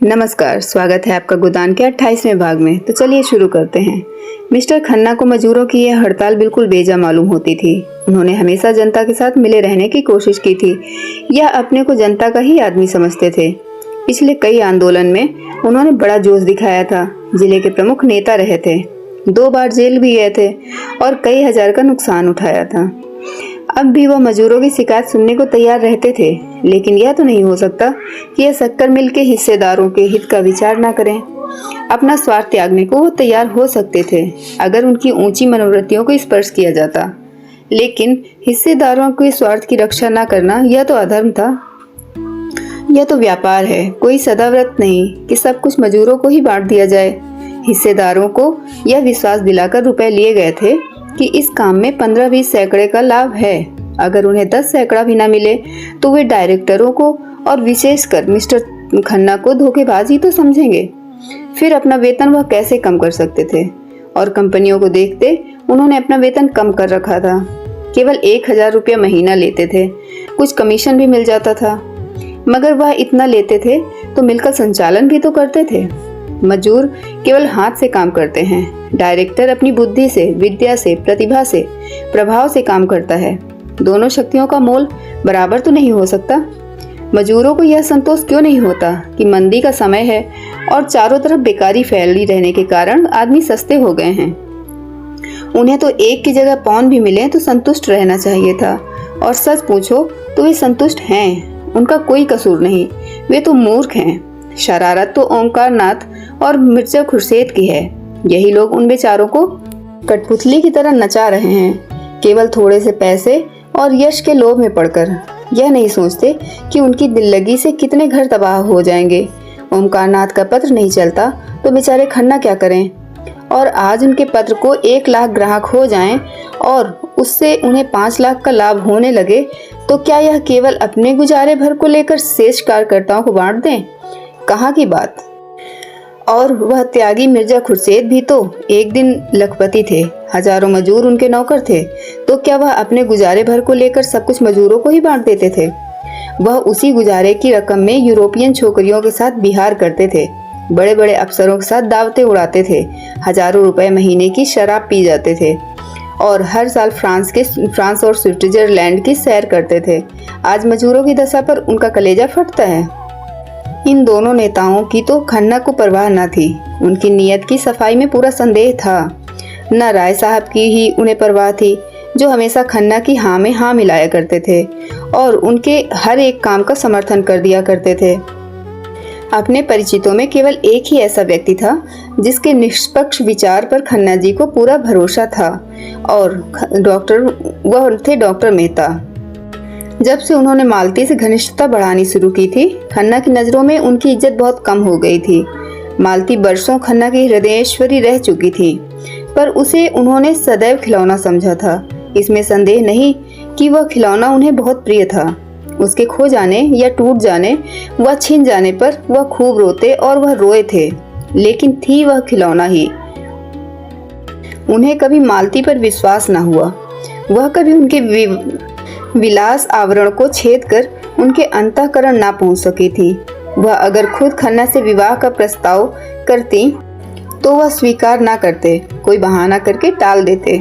नमस्कार, स्वागत है आपका गोदान के 28वें भाग में। तो चलिए शुरू करते हैं। मिस्टर खन्ना को मजदूरों की यह हड़ताल बिल्कुल बेजा मालूम होती थी। उन्होंने हमेशा जनता के साथ मिले रहने की कोशिश की थी। यह अपने को जनता का ही आदमी समझते थे। पिछले कई आंदोलन में उन्होंने बड़ा जोश दिखाया था। जिले के प्रमुख नेता रहे थे, 2 बार जेल भी गए थे और कई हजार का नुकसान उठाया था। अब भी वह मजदूरों की शिकायत सुनने को तैयार रहते थे, लेकिन यह तो नहीं हो सकता कि यह शक्कर मिल के हिस्सेदारों के हित का विचार न करें। अपना स्वार्थ त्यागने को वो तैयार हो सकते थे अगर उनकी ऊंची मनोवृत्तियों को स्पर्श किया जाता, लेकिन हिस्सेदारों के स्वार्थ की रक्षा न करना यह तो अधर्म था। यह तो व्यापार है, कोई सदाव्रत नहीं कि सब कुछ मजदूरों को ही बांट दिया जाए। हिस्सेदारों को यह विश्वास दिलाकर रुपए लिए गए थे कि इस काम में 15-20 सैकड़े का लाभ है। अगर उन्हें 10 सैकड़ा भी न मिले तो वे डायरेक्टरों को और विशेषकर मिस्टर खन्ना को धोखेबाज ही तो समझेंगे। फिर अपना वेतन वह कैसे कम कर सकते थे? और कंपनियों को देखते उन्होंने अपना वेतन कम कर रखा था। केवल 1000 रुपया महीना लेते थे, कुछ कमीशन भी मिल जाता था। मगर वह इतना लेते थे तो मिलकर संचालन भी तो करते थे। मजदूर केवल हाथ से काम करते हैं, डायरेक्टर अपनी बुद्धि से, विद्या से, प्रतिभा से, प्रभाव से काम करता है। दोनों शक्तियों का मोल बराबर तो नहीं हो सकता। मजदूरों को यह संतोष क्यों नहीं होता कि मंदी का समय है और चारों तरफ बेकारी फैली रहने के कारण आदमी सस्ते हो गए हैं। उन्हें तो एक की जगह पौन भी मिले तो संतुष्ट रहना चाहिए था। और सच पूछो तो वे संतुष्ट हैं, उनका कोई कसूर नहीं। वे तो मूर्ख हैं। शरारत तो ओंकार नाथ और मिर्जा खुर्शीद की है। यही लोग उन बेचारों को कठपुतली की तरह नचा रहे हैं, केवल थोड़े से पैसे और यश के लोभ में पड़कर। यह नहीं सोचते कि उनकी दिल्लगी से कितने घर तबाह हो जाएंगे। ओंकार नाथ का पत्र नहीं चलता तो बेचारे खन्ना क्या करें? और आज उनके पत्र को 1 लाख ग्राहक हो जाएं और उससे उन्हें 5 लाख का लाभ होने लगे तो क्या यह केवल अपने गुजारे भर को लेकर शेष कार्यकर्ताओं को बांट दें? कहाँ की बात। और वह त्यागी मिर्जा खुर्शीद भी तो एक दिन लखपति थे, हजारों मजदूर उनके नौकर थे। तो क्या वह अपने गुजारे भर को लेकर सब कुछ मजदूरों को ही बांट देते थे? वह उसी गुजारे की रकम में यूरोपियन छोकरियों के साथ बिहार करते थे, बड़े बड़े अफसरों के साथ दावतें उड़ाते थे, हजारों रुपए महीने की शराब पी जाते थे और हर साल फ्रांस और स्विट्जरलैंड की सैर करते थे। आज मजदूरों की दशा पर उनका कलेजा फटता है। इन दोनों नेताओं की तो खन्ना को परवाह न थी। उनकी नीयत की सफाई में पूरा संदेह था। न राय साहब की ही उन्हें परवाह थी, जो हमेशा खन्ना की हाँ में हाँ मिलाया करते थे और उनके हर एक काम का समर्थन कर दिया करते थे। अपने परिचितों में केवल एक ही ऐसा व्यक्ति था जिसके निष्पक्ष विचार पर खन्ना जी को पूरा भरोसा था और वह थे डॉक्टर मेहता। जब से उन्होंने मालती से घनिष्ठता बढ़ानी शुरू की थी, खन्ना की नजरों में उनकी इज्जत बहुत कम हो गई थी। मालती बरसों खन्ना की हृदयेश्वरी रह चुकी थी, पर उसे उन्होंने सदैव खिलौना समझा था। इसमें संदेह नहीं कि वह खिलौना उन्हें बहुत प्रिय था। उसके खो जाने या टूट जाने, वह छिन जाने पर वह खूब रोते और वह रोए थे, लेकिन थी वह खिलौना ही। उन्हें कभी मालती पर विश्वास न हुआ। वह कभी उनके विलास आवरण को छेद कर उनके अंतःकरण ना पहुंच सकी थी। वह अगर खुद खन्ना से विवाह का प्रस्ताव करती तो वह स्वीकार ना करते, कोई बहाना करके टाल देते।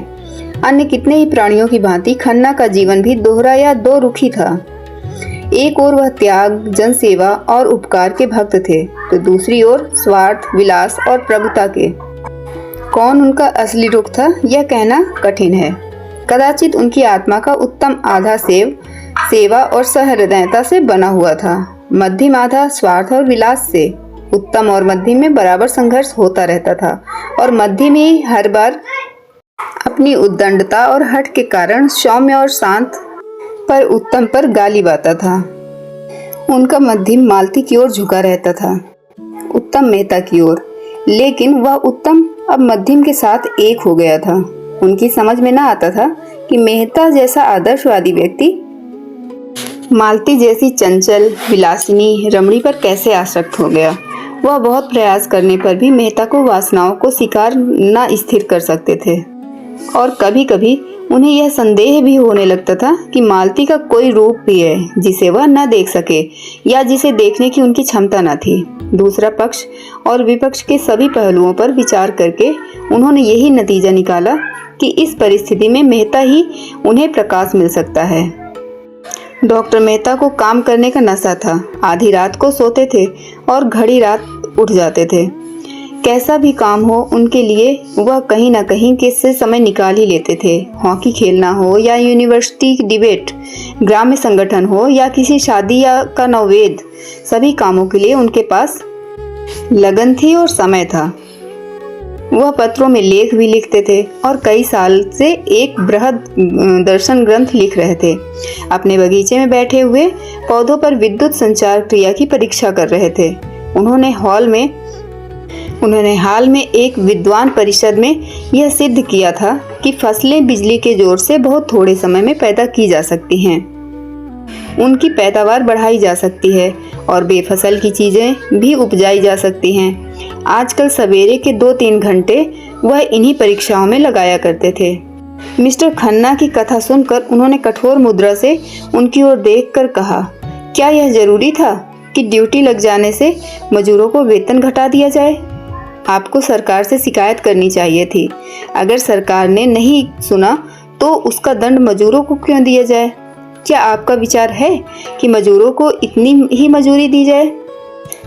अन्य कितने ही प्राणियों की भांति खन्ना का जीवन भी दोहरा या दो रुखी था। एक ओर वह त्याग, जनसेवा और उपकार के भक्त थे, तो दूसरी ओर स्वार्थ, विलास और प्रभुता के। कौन उनका असली रुख था यह कहना कठिन है। कदाचित उनकी आत्मा का उत्तम आधा सेवा और सहृदयता से बना हुआ था, मध्यम आधा स्वार्थ और विलास से। उत्तम और मध्यम में बराबर संघर्ष होता रहता था और मध्यम ही हर बार अपनी उद्दंडता और हठ के कारण सौम्य और शांत पर उत्तम पर गाली बाता था। उनका मध्यम मालती की ओर झुका रहता था, उत्तम मेहता की ओर, लेकिन वह उत्तम अब मध्यम के साथ एक हो गया था। उनकी समझ में न आता था कि मेहता जैसा आदर्शवादी व्यक्ति मालती जैसी चंचल, विलासिनी रमणी पर कैसे आसक्त हो गया। वह बहुत प्रयास करने पर भी मेहता को वासनाओं को शिकार न स्थिर कर सकते थे और कभी कभी उन्हें यह संदेह भी होने लगता था कि मालती का कोई रूप भी है जिसे वह न देख सके या जिसे देखने की उनकी क्षमता न थी। दूसरा पक्ष और विपक्ष के सभी पहलुओं पर विचार करके उन्होंने यही नतीजा निकाला कि इस परिस्थिति में मेहता ही उन्हें प्रकाश मिल सकता है। डॉक्टर मेहता को काम करने का नशा था। आधी रात को सोते थे और घड़ी रात उठ जाते थे। कैसा भी काम हो उनके लिए वह कहीं ना कहीं किससे समय निकाल ही लेते थे। हॉकी खेलना हो या यूनिवर्सिटी डिबेट, ग्राम्य संगठन हो या किसी शादी या का नववेद, सभी कामों के लिए उनके पास लगन थी और समय था। वह पत्रों में लेख भी लिखते थे और कई साल से एक बृहद दर्शन ग्रंथ लिख रहे थे। अपने बगीचे में बैठे हुए पौधों पर विद्युत संचार क्रिया की परीक्षा कर रहे थे। उन्होंने हाल में एक विद्वान परिषद में यह सिद्ध किया था कि फसलें बिजली के जोर से बहुत थोड़े समय में पैदा की जा सकती हैं। उनकी पैदावार बढ़ाई जा सकती है और बेफसल की चीजें भी उपजाई जा सकती हैं। आजकल सवेरे के 2-3 घंटे वह इन्हीं परीक्षाओं में लगाया करते थे। मिस्टर खन्ना की कथा सुनकर उन्होंने कठोर मुद्रा से उनकी ओर देखकर कहा, क्या यह जरूरी था कि ड्यूटी लग जाने से मजदूरों को वेतन घटा दिया जाए? आपको सरकार से शिकायत करनी चाहिए थी। अगर सरकार ने नहीं सुना तो उसका दंड मजदूरों को क्यों दिया जाए? क्या आपका विचार है कि मजदूरों को इतनी ही मजदूरी दी जाए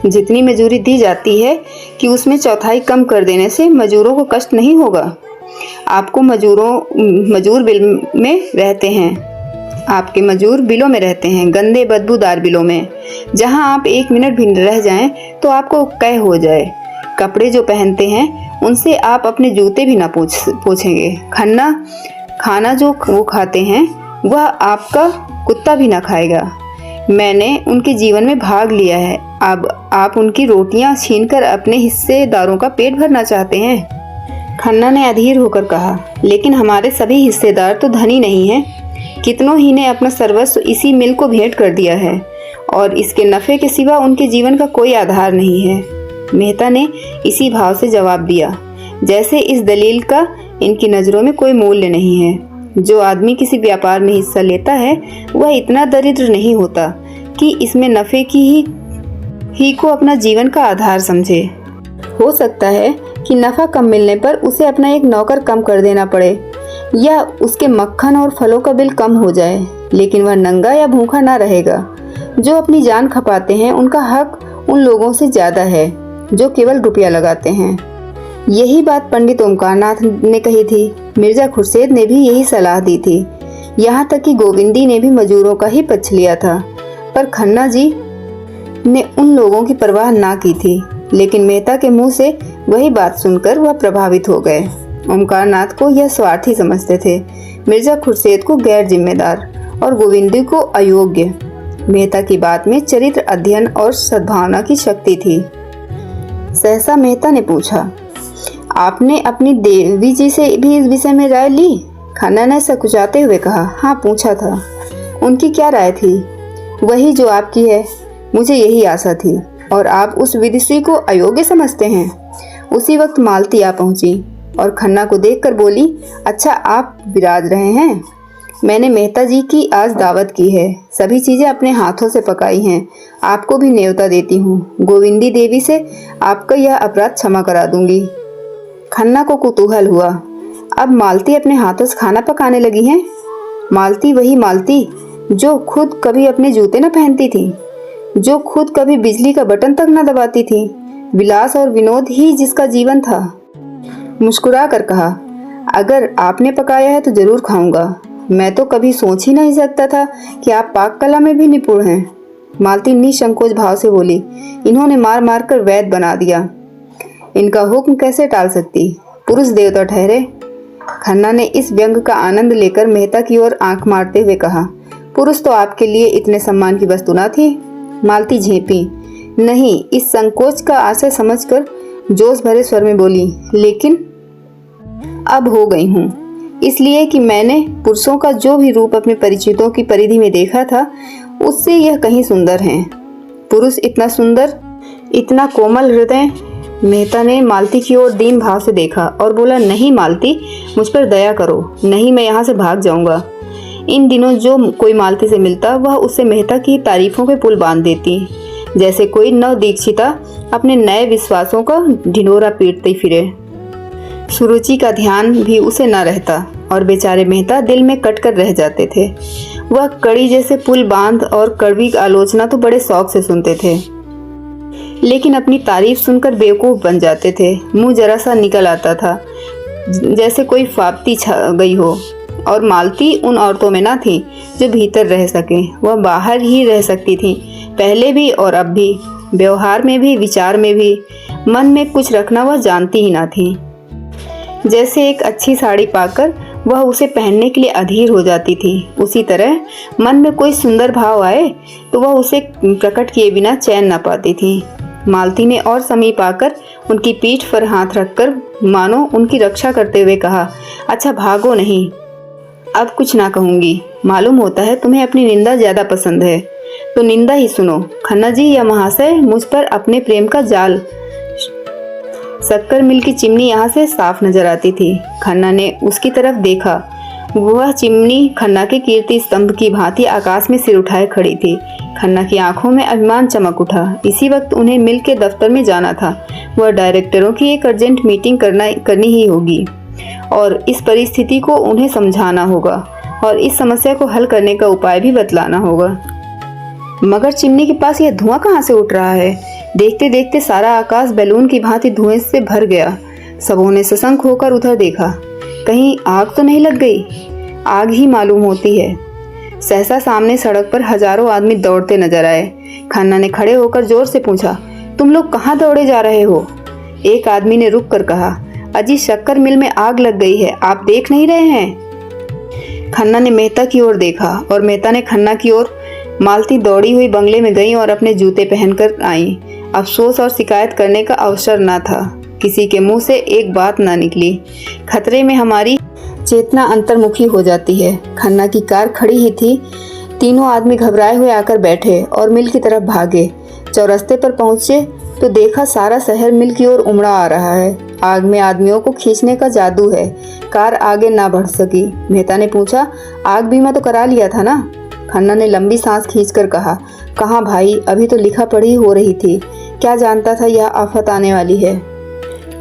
जितनी मजदूरी दी जाती है, कि उसमें चौथाई कम कर देने से मजदूरों को कष्ट नहीं होगा? आपको मजदूर बिल में रहते हैं। आपके मजदूर बिलों में रहते हैं, गंदे बदबूदार बिलों में, जहां आप 1 मिनट भी रह जाएं तो आपको कैद हो जाए। कपड़े जो पहनते हैं उनसे आप अपने जूते भी ना पोंछेंगे। खाना जो वो खाते हैं वह आपका कुत्ता भी ना खाएगा। मैंने उनके जीवन में भाग लिया है। अब आप उनकी रोटियां छीनकर अपने हिस्सेदारों का पेट भरना चाहते हैं? खन्ना ने अधीर होकर कहा, लेकिन हमारे सभी हिस्सेदार तो धनी नहीं हैं। कितनों ही ने अपना सर्वस्व इसी मिल को भेंट कर दिया है और इसके नफे के सिवा उनके जीवन का कोई आधार नहीं है। मेहता ने इसी भाव से जवाब दिया, जैसे इस दलील का इनकी नज़रों में कोई मूल्य नहीं है। जो आदमी किसी व्यापार में हिस्सा लेता है वह इतना दरिद्र नहीं होता कि इसमें नफे की ही को अपना जीवन का आधार समझे। हो सकता है कि नफा कम मिलने पर उसे अपना एक नौकर कम कर देना पड़े या उसके मक्खन और फलों का बिल कम हो जाए, लेकिन वह नंगा या भूखा ना रहेगा। जो अपनी जान खपाते हैं उनका हक उन लोगों से ज़्यादा है जो केवल रुपया लगाते हैं। यही बात पंडित ओमकारनाथ ने कही थी। मिर्जा खुर्शीद ने भी यही सलाह दी थी। यहाँ तक कि गोविंदी ने भी मजदूरों का ही पक्ष लिया था, पर खन्ना जी ने उन लोगों की परवाह ना की थी। लेकिन मेहता के मुंह से वही बात सुनकर वह प्रभावित हो गए। ओमकारनाथ को यह स्वार्थी समझते थे, मिर्जा खुर्शीद को गैर जिम्मेदार और गोविंदी को अयोग्य। मेहता की बात में चरित्र अध्ययन और सद्भावना की शक्ति थी। सहसा मेहता ने पूछा, आपने अपनी देवी जी से भी इस विषय में राय ली? खन्ना ने सकुचाते हुए कहा, हाँ पूछा था। उनकी क्या राय थी? वही जो आपकी है। मुझे यही आशा थी। और आप उस विदुषी को अयोग्य समझते हैं? उसी वक्त मालती आ पहुंची और खन्ना को देखकर बोली, अच्छा आप विराज रहे हैं। मैंने मेहता जी की आज दावत की है। सभी चीज़ें अपने हाथों से पकाई हैं। आपको भी न्योता देती हूँ। गोविंदी देवी से आपका यह अपराध क्षमा करा दूंगी। खन्ना को कुतूहल हुआ, अब मालती अपने हाथों से खाना पकाने लगी हैं? मालती वही मालती जो खुद कभी अपने जूते न पहनती थी, जो खुद कभी बिजली का बटन तक न दबाती थी। विलास और विनोद ही जिसका जीवन था। मुस्कुरा कर कहा, अगर आपने पकाया है तो जरूर खाऊंगा। मैं तो कभी सोच ही नहीं सकता था कि आप पाक कला में भी निपुण हैं। मालती निसंकोच भाव से बोली, इन्होंने मार मार कर वैद बना दिया। इनका हुक्म कैसे टाल सकती? पुरुष देवता ठहरे। खन्ना ने इस व्यंग का आनंद लेकर मेहता की ओर आंख मारते हुए कहा, पुरुष तो आपके लिए इतने सम्मान की वस्तु न थी। मालती झेपी, नहीं। इस संकोच का आशय समझकर जोश भरे स्वर में बोली, लेकिन अब हो गई हूँ, इसलिए कि मैंने पुरुषों का जो भी रूप अपने परिचितों की परिधि में देखा था उससे यह कहीं सुंदर हैं। पुरुष इतना सुंदर, इतना कोमल हृदय, मेहता ने मालती की ओर दीन भाव से देखा और बोला, नहीं मालती, मुझ पर दया करो, नहीं मैं यहाँ से भाग जाऊंगा। इन दिनों जो कोई मालती से मिलता वह उससे मेहता की तारीफों के पुल बांध देती, जैसे कोई नव दीक्षिता अपने नए विश्वासों का ढिंढोरा पीटते फिरे। सुरुचि का ध्यान भी उसे न रहता और बेचारे मेहता दिल में कट कर रह जाते थे। वह कड़ी जैसे पुल बांध और कड़वी आलोचना तो बड़े शौक से सुनते थे, लेकिन अपनी तारीफ सुनकर बेवकूफ बन जाते थे। मुंह जरा सा निकल आता था जैसे कोई फाप्ती छा गई हो। और मालती उन औरतों में ना थी जो भीतर रह सके, वह बाहर ही रह सकती थी, पहले भी और अब भी, व्यवहार में भी, विचार में भी। मन में कुछ रखना वह जानती ही ना थी। जैसे एक अच्छी साड़ी पाकर वह उसे पहनने के लिए अधीर हो जाती थी, उसी तरह मन में कोई सुंदर भाव आए तो वह उसे प्रकट किए बिना चैन न पाती थी। मालती ने और समीप आकर उनकी पीठ पर हाथ रखकर मानो उनकी रक्षा करते हुए कहा, अच्छा भागो नहीं, अब कुछ ना कहूँगी। मालूम होता है तुम्हें अपनी निंदा ज़्यादा पसंद है, तो निंदा ही सुनो। खन्ना जी या महाशय मुझ पर अपने प्रेम का जाल। शक्कर मिल की चिमनी यहाँ से साफ नजर आती थी। खन्ना ने उसकी तरफ देखा। वह चिमनी खन्ना के कीर्ति स्तंभ की भांति आकाश में सिर उठाए खड़ी थी। खन्ना की आंखों में अभिमान चमक उठा। इसी वक्त उन्हें मिल के दफ्तर में जाना था। वह डायरेक्टरों की एक अर्जेंट मीटिंग करनी ही होगी और इस परिस्थिति को उन्हें समझाना होगा और इस समस्या को हल करने का उपाय भी बतलाना होगा। मगर चिमनी के पास यह धुआं कहाँ से उठ रहा है? देखते देखते सारा आकाश बैलून की भांति धुएं से भर गया। सबों ने सशंक होकर उधर देखा। कहीं आग तो नहीं लग गई? आग ही मालूम होती है। सहसा सामने सड़क पर हजारों आदमी दौड़ते नजर आए। खन्ना ने खड़े होकर जोर से पूछा, तुम लोग कहाँ दौड़े जा रहे हो? एक आदमी ने रुक कर कहा, अजी शक्कर मिल में आग लग गई है, आप देख नहीं रहे हैं? खन्ना ने मेहता की ओर देखा और मेहता ने खन्ना की ओर। मालती दौड़ी हुई बंगले में गई और अपने जूते पहनकर आई। अफसोस और शिकायत करने का अवसर न था। किसी के मुंह से एक बात ना निकली। खतरे में हमारी चेतना अंतर्मुखी हो जाती है। खन्ना की कार खड़ी ही थी। तीनों आदमी घबराए हुए आकर बैठे और मिल की तरफ भागे। चौरस्ते पर पहुंचे तो देखा सारा शहर मिल की ओर उमड़ा आ रहा है। आग में आदमियों को खींचने का जादू है। कार आगे ना बढ़ सकी। मेहता ने पूछा, आग बीमा तो करा लिया था ना? खन्ना ने लंबी सांस खींचकर कहा, कहाँ भाई, अभी तो लिखा पढ़ी हो रही थी। क्या जानता था यह आफत आने वाली है।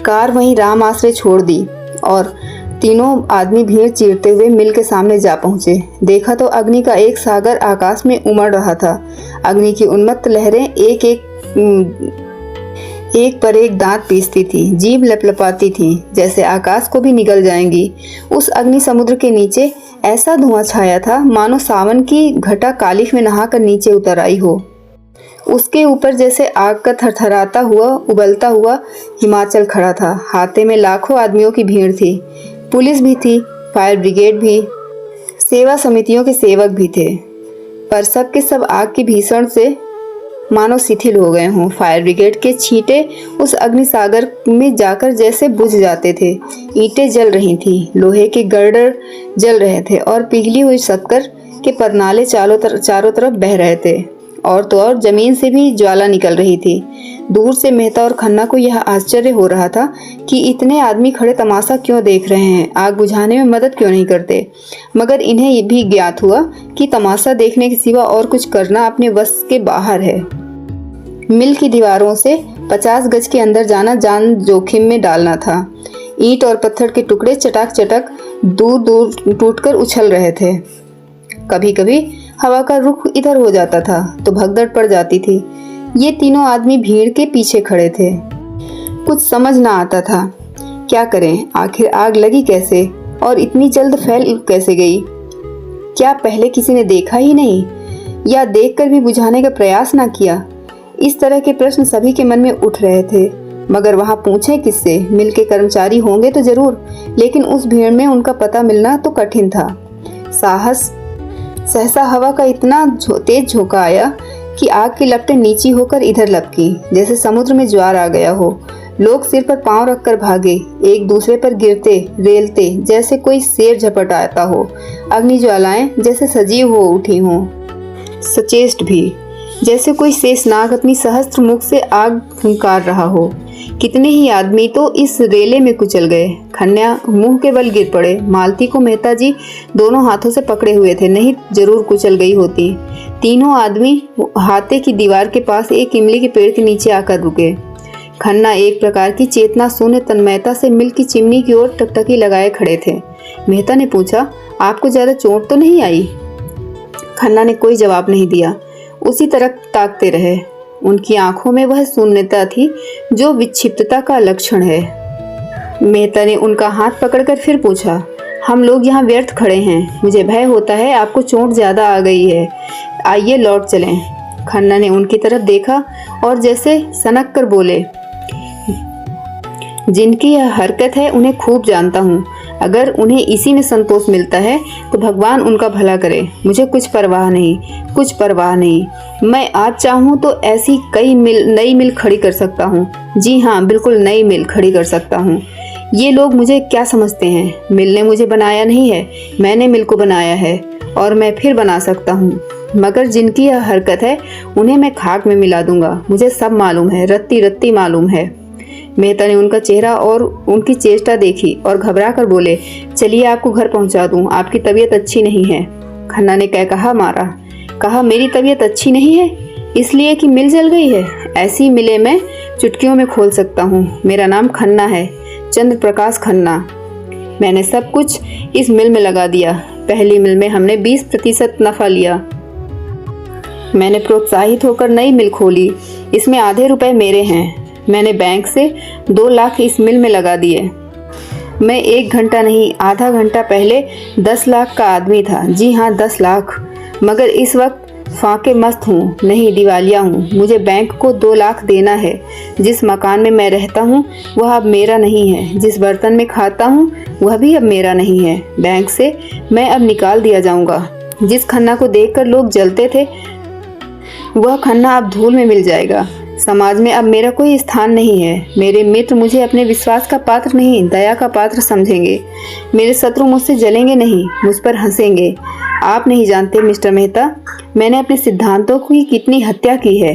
कार वहीं राम आश्रय छोड़ दी और तीनों आदमी भीड़ चीरते हुए मिल के सामने जा पहुंचे। देखा तो अग्नि का एक सागर आकाश में उमड़ रहा था। अग्नि की उन्मत्त लहरें एक पर एक दांत पीसती थी, जीभ लपलपाती थी, जैसे आकाश को भी निगल जाएंगी। उस अग्नि समुद्र के नीचे ऐसा धुआं छाया था मानो सावन की घटा कालिख में नहाकर नीचे उतर आई हो। उसके ऊपर जैसे आग का थरथराता हुआ उबलता हुआ हिमाचल खड़ा था। हाथे में लाखों आदमियों की भीड़ थी। पुलिस भी थी, फायर ब्रिगेड भी, सेवा समितियों के सेवक भी थे, पर सब के सब आग की भीषण से मानो शिथिल हो गए हों। फायर ब्रिगेड के छींटे उस अग्निसागर में जाकर जैसे बुझ जाते थे। ईंटें जल रही थी, लोहे के गर्डर जल रहे थे और पिघली हुई शक्कर के परनाले चारों तरफ बह रहे थे। और तो और जमीन से भी ज्वाला निकल रही थी। दूर से मेहता और खन्ना को यह आश्चर्य हो रहा था कि इतने आदमी खड़े तमाशा क्यों देख रहे हैं, आग बुझाने में मदद क्यों नहीं करते। मगर इन्हें भी ज्ञात हुआ कि तमाशा देखने के सिवा और कुछ करना अपने वश के बाहर है। मिल की दीवारों से 50 गज के अंदर जाना जान जोखिम में डालना था। ईंट और पत्थर के टुकड़े चटाक चटक दूर दूर टूटकर उछल रहे थे। कभी कभी हवा का रुख इधर हो जाता था तो भगदड़ पड़ जाती थी। ये तीनों आदमी भीड़ के पीछे खड़े थे। कुछ समझ ना आता था क्या करें। आखिर आग लगी कैसे और इतनी जल्द फैल कैसे गई? क्या पहले किसी ने देखा ही नहीं या देखकर भी बुझाने का प्रयास ना किया? इस तरह के प्रश्न सभी के मन में उठ रहे थे। मगर वहां पूछे किससे? मिल के कर्मचारी होंगे तो जरूर, लेकिन उस भीड़ में उनका पता मिलना तो कठिन था। सहसा हवा का इतना तेज झोंका आया कि आग की लपटें नीची होकर इधर लपकी, जैसे समुद्र में ज्वार आ गया हो। लोग सिर पर पांव रखकर भागे, एक दूसरे पर गिरते रेलते जैसे कोई शेर झपट आता हो। अग्नि ज्वालाएं जैसे सजीव हो उठी हों, सचेष्ट भी, जैसे कोई शेषनाग अपनी सहस्त्र मुख से आग फुंकार रहा हो। कितने ही आदमी तो इस रेले में कुचल गए। खन्ना मुंह के बल गिर पड़े। मालती को मेहता जी दोनों हाथों से पकड़े हुए थे, नहीं जरूर कुचल गई होती। तीनों आदमी हाथे की दीवार के पास एक इमली के पेड़ के नीचे आकर रुके। खन्ना एक प्रकार की चेतना शून्य तन्मयता से मिल की चिमनी की ओर टकटकी लगाए खड़े थे। मेहता ने पूछा, आपको ज्यादा चोट तो नहीं आई? खन्ना ने कोई जवाब नहीं दिया, उसी तरफ ताकते रहे। उनकी आंखों में वह शून्यता थी जो विक्षिप्तता का लक्षण है। मेहता ने उनका हाथ पकड़कर फिर पूछा, हम लोग यहाँ व्यर्थ खड़े हैं, मुझे भय होता है आपको चोट ज्यादा आ गई है, आइए लौट चलें। खन्ना ने उनकी तरफ देखा और जैसे सनक कर बोले, जिनकी यह हरकत है उन्हें खूब जानता हूँ, अगर उन्हें इसी में संतोष मिलता है तो भगवान उनका भला करे। मुझे कुछ परवाह नहीं, कुछ परवाह नहीं। मैं आज चाहूँ तो ऐसी नई मिल खड़ी कर सकता हूँ। जी हाँ, बिल्कुल नई मिल खड़ी कर सकता हूँ। ये लोग मुझे क्या समझते हैं? मिल ने मुझे बनाया नहीं है, मैंने मिल को बनाया है और मैं फिर बना सकता हूँ। मगर जिनकी यह हरकत है उन्हें मैं खाक में मिला दूंगा। मुझे सब मालूम है, रत्ती रत्ती मालूम है। मेहता ने उनका चेहरा और उनकी चेष्टा देखी और घबरा कर बोले, चलिए आपको घर पहुंचा दूं, आपकी तबीयत अच्छी नहीं है। खन्ना ने कहा मारा, कहा मेरी तबीयत अच्छी नहीं है इसलिए कि मिल जल गई है? ऐसी मिलें मैं चुटकियों में खोल सकता हूँ। मेरा नाम खन्ना है, चंद्र प्रकाश खन्ना। मैंने सब कुछ इस मिल में लगा दिया। पहली मिल में हमने 20% नफा लिया। मैंने प्रोत्साहित होकर नई मिल खोली, इसमें आधे रुपए मेरे हैं। मैंने बैंक से 2 लाख इस मिल में लगा दिए। मैं 1 घंटा नहीं, आधा घंटा पहले 10 लाख का आदमी था। जी हाँ, 10 लाख। मगर इस वक्त फाके मस्त हूँ, नहीं दिवालिया हूँ। मुझे बैंक को 2 लाख देना है। जिस मकान में मैं रहता हूँ वह अब मेरा नहीं है। जिस बर्तन में खाता हूँ वह भी अब मेरा नहीं है। बैंक से मैं अब निकाल दिया जाऊँगा। जिस खन्ना को देखकर लोग जलते थे वह खन्ना अब धूल में मिल जाएगा। समाज में अब मेरा कोई स्थान नहीं है। मेरे मित्र मुझे अपने विश्वास का पात्र नहीं, दया का पात्र समझेंगे। मेरे शत्रु मुझसे जलेंगे नहीं, मुझ पर हंसेंगे। आप नहीं जानते मिस्टर मेहता, मैंने अपने सिद्धांतों की कितनी हत्या की है,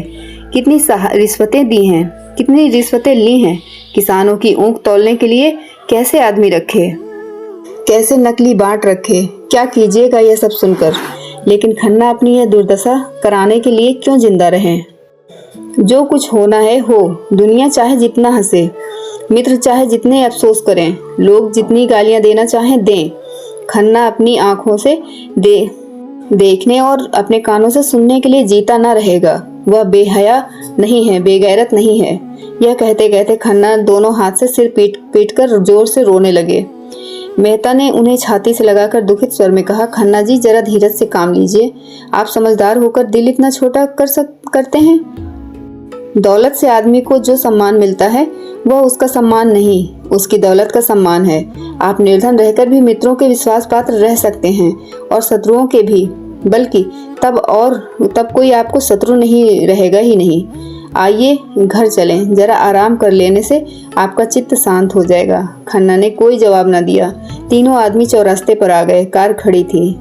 कितनी रिश्वतें दी हैं, कितनी रिश्वतें ली हैं। किसानों की ऊँख तौलने के लिए कैसे आदमी रखे, कैसे नकली बाट रखे। क्या कीजिएगा यह सब सुनकर। लेकिन खन्ना अपनी यह दुर्दशा कराने के लिए क्यों जिंदा रहे? जो कुछ होना है हो। दुनिया चाहे जितना हंसे, मित्र चाहे जितने अफसोस करें, लोग जितनी गालियां देना चाहें दें। खन्ना अपनी आंखों से देखने और अपने कानों से सुनने के लिए जीता ना रहेगा। वह बेहया नहीं है, बेगैरत नहीं है। यह कहते कहते खन्ना दोनों हाथ से सिर पीट कर जोर से रोने लगे। मेहता ने उन्हें छाती से लगाकर दुखित स्वर में कहा, खन्ना जी जरा धीरज से काम लीजिए। आप समझदार होकर दिल इतना छोटा करते हैं। दौलत से आदमी को जो सम्मान मिलता है वह उसका सम्मान नहीं, उसकी दौलत का सम्मान है। आप निर्धन रहकर भी मित्रों के विश्वास पात्र रह सकते हैं और शत्रुओं के भी, बल्कि तब कोई आपको शत्रु नहीं रहेगा ही नहीं। आइए घर चलें, जरा आराम कर लेने से आपका चित्त शांत हो जाएगा। खन्ना ने कोई जवाब न दिया। तीनों आदमी चौरास्ते पर आ गए। कार खड़ी थी।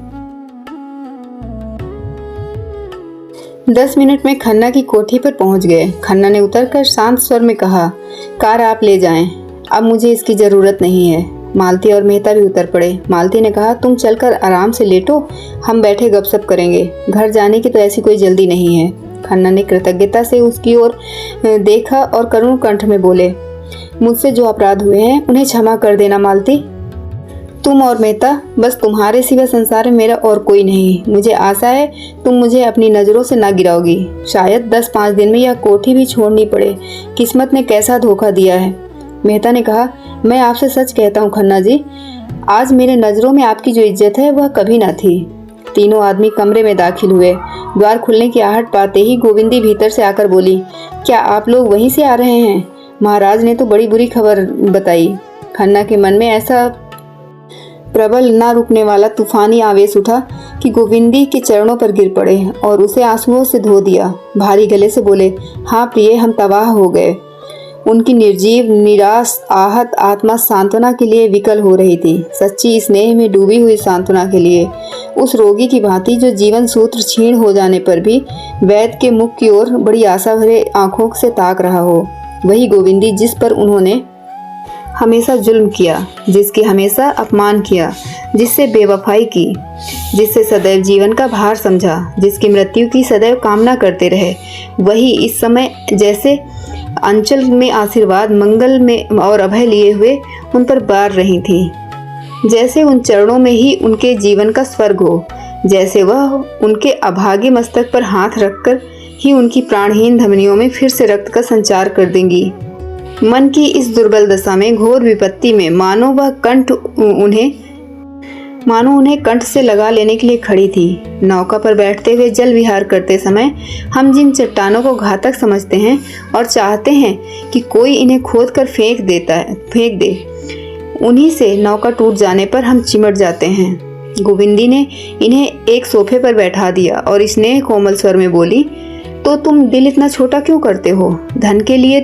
10 मिनट में खन्ना की कोठी पर पहुंच गए। खन्ना ने उतरकर शांत स्वर में कहा, कार आप ले जाएं, अब मुझे इसकी जरूरत नहीं है। मालती और मेहता भी उतर पड़े। मालती ने कहा, तुम चलकर आराम से लेटो, हम बैठे गपशप करेंगे। घर जाने की तो ऐसी कोई जल्दी नहीं है। खन्ना ने कृतज्ञता से उसकी ओर देखा और करुण कंठ में बोले, मुझसे जो अपराध हुए हैं उन्हें क्षमा कर देना मालती। तुम और मेहता, बस तुम्हारे सिवा संसार में मेरा और कोई नहीं। मुझे आशा है तुम मुझे अपनी नज़रों से ना गिराओगी। शायद 10-5 दिन में यह कोठी भी छोड़नी पड़े। किस्मत ने कैसा धोखा दिया है। मेहता ने कहा, मैं आपसे सच कहता हूँ खन्ना जी, आज मेरे नज़रों में आपकी जो इज्जत है वह कभी ना थी। तीनों आदमी कमरे में दाखिल हुए। द्वार खुलने की आहट पाते ही गोविंदी भीतर से आकर बोली, क्या आप लोग वहीं से आ रहे हैं? महाराज ने तो बड़ी बुरी खबर बताई। खन्ना के मन में ऐसा प्रबल न रुकने वाला तूफानी आवेश उठा कि गोविंदी के चरणों पर गिर पड़े और उसे आंसुओं से धो दिया। भारी गले से बोले, हाँ प्रिय, हम तबाह हो गए। उनकी निर्जीव निराश आहत आत्मा सांत्वना के लिए विकल हो रही थी, सच्ची स्नेह में डूबी हुई सांत्वना के लिए। उस रोगी की भांति जो जीवन सूत्र छीण हो जाने पर भी वैद्य के मुख की ओर बड़ी आशा भरे आंखों से ताक रहा हो। वही गोविंदी जिस पर उन्होंने हमेशा जुल्म किया, जिसकी हमेशा अपमान किया, जिससे बेवफाई की, जिससे सदैव जीवन का भार समझा, जिसकी मृत्यु की सदैव कामना करते रहे, वही इस समय जैसे अंचल में आशीर्वाद, मंगल में और अभय लिए हुए उन पर बार रही थी। जैसे उन चरणों में ही उनके जीवन का स्वर्ग हो, जैसे वह उनके अभागे मस्तक पर हाथ रखकर ही उनकी प्राणहीन धमनियों में फिर से रक्त का संचार कर देंगी। मन की इस दुर्बल दशा में, घोर विपत्ति में, मानो उन्हें कंठ से लगा लेने के लिए खड़ी थी। नौका पर बैठते हुए जल विहार करते समय हम जिन चट्टानों को घातक समझते हैं और चाहते हैं कि कोई इन्हें खोद कर फेंक दे, उन्हीं से नौका टूट जाने पर हम चिमट जाते हैं। गोविंदी ने इन्हें एक सोफे पर बैठा दिया और स्नेह कोमल स्वर में बोली, तो तुम दिल इतना छोटा क्यों करते हो? धन के लिए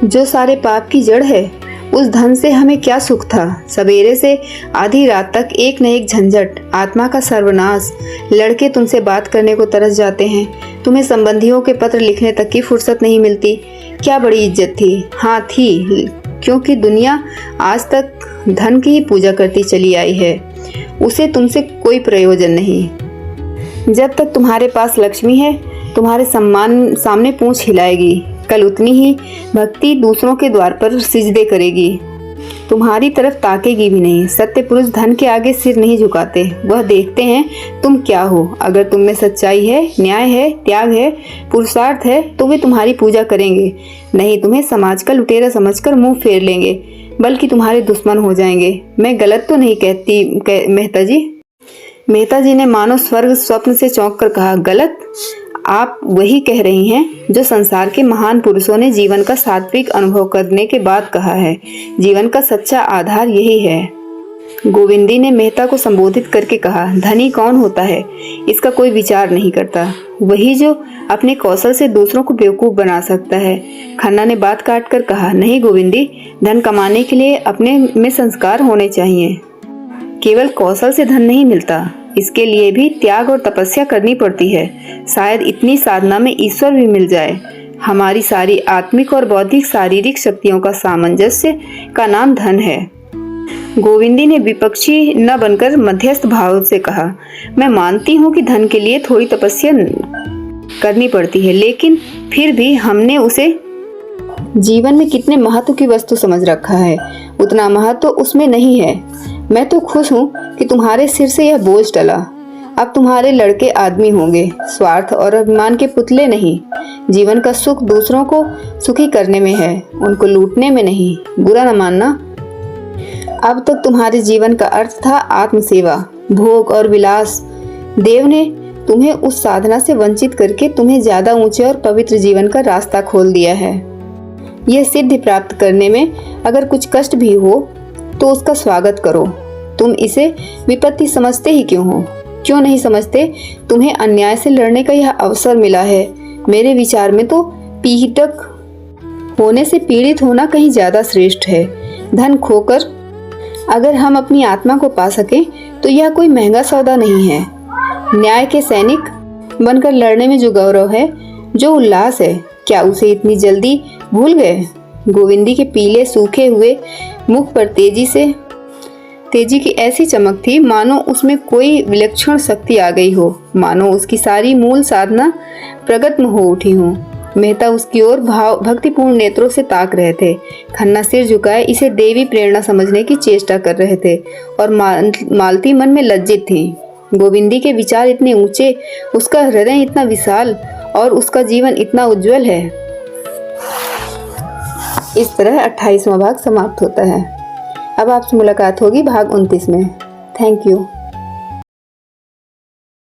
जो सारे पाप की जड़ है, उस धन से हमें क्या सुख था? सवेरे से आधी रात तक एक न एक झंझट, आत्मा का सर्वनाश। लड़के तुमसे बात करने को तरस जाते हैं, तुम्हें संबंधियों के पत्र लिखने तक की फुर्सत नहीं मिलती। क्या बड़ी इज्जत थी? हाँ थी, क्योंकि दुनिया आज तक धन की ही पूजा करती चली आई है। उसे तुमसे कोई प्रयोजन नहीं। जब तक तुम्हारे पास लक्ष्मी है, तुम्हारे सम्मान सामने पूंछ हिलाएगी। कल उतनी ही भक्ति दूसरों के द्वार पर सिजदे करेगी, तुम्हारी तरफ ताकेगी भी नहीं। सत्य पुरुष धन के आगे सिर नहीं झुकाते, वह देखते हैं तुम क्या हो। अगर तुम में सच्चाई है, न्याय है, त्याग है, पुरुषार्थ है, तो वे तुम्हारी पूजा करेंगे। नहीं तुम्हें समाज का लुटेरा समझकर मुंह फेर लेंगे, बल्कि तुम्हारे दुश्मन हो जाएंगे। मैं गलत तो नहीं कहती मेहता जी? मेहता जी ने मानो स्वर्ग स्वप्न से चौंक कर कहा, गलत? आप वही कह रही हैं जो संसार के महान पुरुषों ने जीवन का सात्विक अनुभव करने के बाद कहा है। जीवन का सच्चा आधार यही है। गोविंदी ने मेहता को संबोधित करके कहा, धनी कौन होता है, इसका कोई विचार नहीं करता। वही जो अपने कौशल से दूसरों को बेवकूफ बना सकता है। खन्ना ने बात काट कर कहा, नहीं गोविंदी, धन कमाने के लिए अपने में संस्कार होने चाहिए। केवल कौशल से धन नहीं मिलता, इसके लिए भी त्याग और तपस्या करनी पड़ती है। शायद इतनी साधना में ईश्वर भी मिल जाए। हमारी सारी आत्मिक और बौद्धिक शारीरिक शक्तियों का सामंजस्य का नाम धन है। गोविंदी ने विपक्षी न बनकर मध्यस्थ भाव से कहा, मैं मानती हूँ कि धन के लिए थोड़ी तपस्या करनी पड़ती है, लेकिन फिर भी हमने उसे जीवन में कितने महत्व की वस्तु समझ रखा है, उतना महत्व उसमें नहीं है। मैं तो खुश हूँ कि तुम्हारे सिर से यह बोझ टला। अब तुम्हारे लड़के आदमी होंगे, स्वार्थ और अभिमान के पुतले नहीं। जीवन का सुख दूसरों को सुखी करने में है, उनको लूटने में नहीं। बुरा न मानना। अब तक तुम्हारे जीवन का अर्थ था आत्मसेवा, भोग और विलास। देव ने तुम्हें उस साधना से वंचित करके तुम्हें ज्यादा ऊंचे और पवित्र जीवन का रास्ता खोल दिया है। यह सिद्धि प्राप्त करने में अगर कुछ कष्ट भी हो तो उसका स्वागत करो। तुम इसे विपत्ति समझते ही क्यों हो? क्यों नहीं समझते? तुम्हें अन्याय से लड़ने का यह अवसर मिला है। मेरे विचार में तो पीड़ित होने से पीड़ित होना कहीं ज्यादा श्रेष्ठ है। धन खोकर अगर हम अपनी आत्मा को पा सके तो यह कोई महंगा सौदा नहीं है। न्याय के सैनिक बनकर लड़ने में जो गौरव है, जो उल्लास है, क्या उसे इतनी जल्दी भूल गए? गोविंदी के पीले सूखे हुए मुख पर तेजी की ऐसी चमक थी मानो उसमें कोई विलक्षण शक्ति आ गई हो, मानो उसकी सारी मूल साधना प्रगट हो उठी हो। मेहता उसकी ओर भक्तिपूर्ण नेत्रों से ताक रहे थे। खन्ना सिर झुकाए इसे देवी प्रेरणा समझने की चेष्टा कर रहे थे और मालती मन में लज्जित थी। गोविंदी के विचार इतने ऊंचे, उसका हृदय इतना विशाल और उसका जीवन इतना उज्जवल है। इस तरह 28वां भाग समाप्त होता है। अब आपसे मुलाकात होगी भाग 29 में। Thank you.